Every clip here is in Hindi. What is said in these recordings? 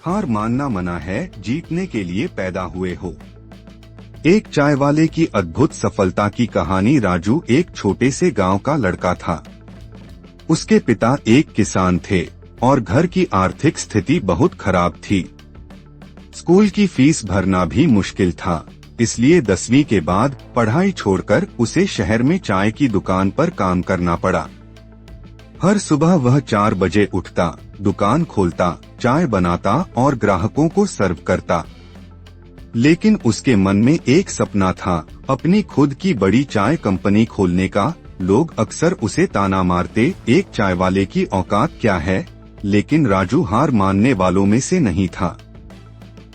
हार मानना मना है, जीतने के लिए पैदा हुए हो। एक चाय वाले की अद्भुत सफलता की कहानी। राजू एक छोटे से गांव का लड़का था। उसके पिता एक किसान थे और घर की आर्थिक स्थिति बहुत खराब थी। स्कूल की फीस भरना भी मुश्किल था, इसलिए 10वीं के बाद पढ़ाई छोड़कर उसे शहर में चाय की दुकान पर काम करना पड़ा। हर सुबह वह 4 बजे उठता, दुकान खोलता, चाय बनाता और ग्राहकों को सर्व करता। लेकिन उसके मन में एक सपना था, अपनी खुद की बड़ी चाय कंपनी खोलने का। लोग अक्सर उसे ताना मारते, एक चाय वाले की औकात क्या है, लेकिन राजू हार मानने वालों में से नहीं था।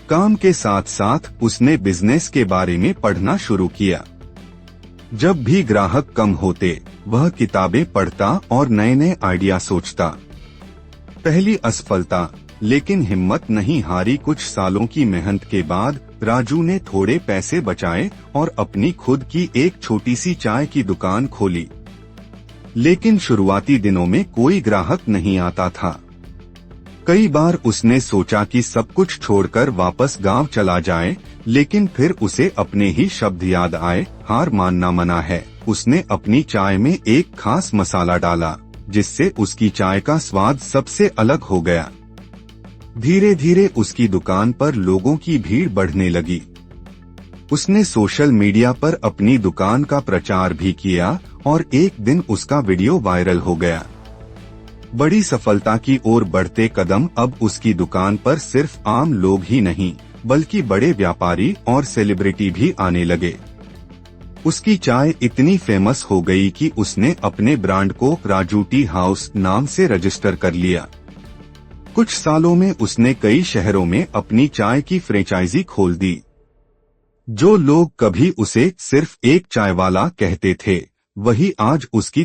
काम के साथ साथ उसने बिजनेस के बारे में पढ़ना शुरू किया। जब भी ग्राहक कम होते, वह किताबें पढ़ता और नए नए आइडिया सोचता। पहली असफलता, लेकिन हिम्मत नहीं हारी। कुछ सालों की मेहनत के बाद राजू ने थोड़े पैसे बचाए और अपनी खुद की एक छोटी सी चाय की दुकान खोली। लेकिन शुरुआती दिनों में कोई ग्राहक नहीं आता था। कई बार उसने सोचा कि सब कुछ छोड़कर वापस गांव चला जाए, लेकिन फिर उसे अपने ही शब्द याद आए, हार मानना मना है। उसने अपनी चाय में एक खास मसाला डाला, जिससे उसकी चाय का स्वाद सबसे अलग हो गया। धीरे धीरे उसकी दुकान पर लोगों की भीड़ बढ़ने लगी। उसने सोशल मीडिया पर अपनी दुकान का प्रचार भी किया और एक दिन उसका वीडियो वायरल हो गया। बड़ी सफलता की ओर बढ़ते कदम। अब उसकी दुकान पर सिर्फ आम लोग ही नहीं, बल्कि बड़े व्यापारी और सेलिब्रिटी भी आने लगे। उसकी चाय इतनी फेमस हो गई कि उसने अपने ब्रांड को राजू टी हाउस नाम से रजिस्टर कर लिया। कुछ सालों में उसने कई शहरों में अपनी चाय की फ्रेंचाइजी खोल दी। जो लोग कभी उसे सिर्फ एक चाय वाला कहते थे, वही आज उसकी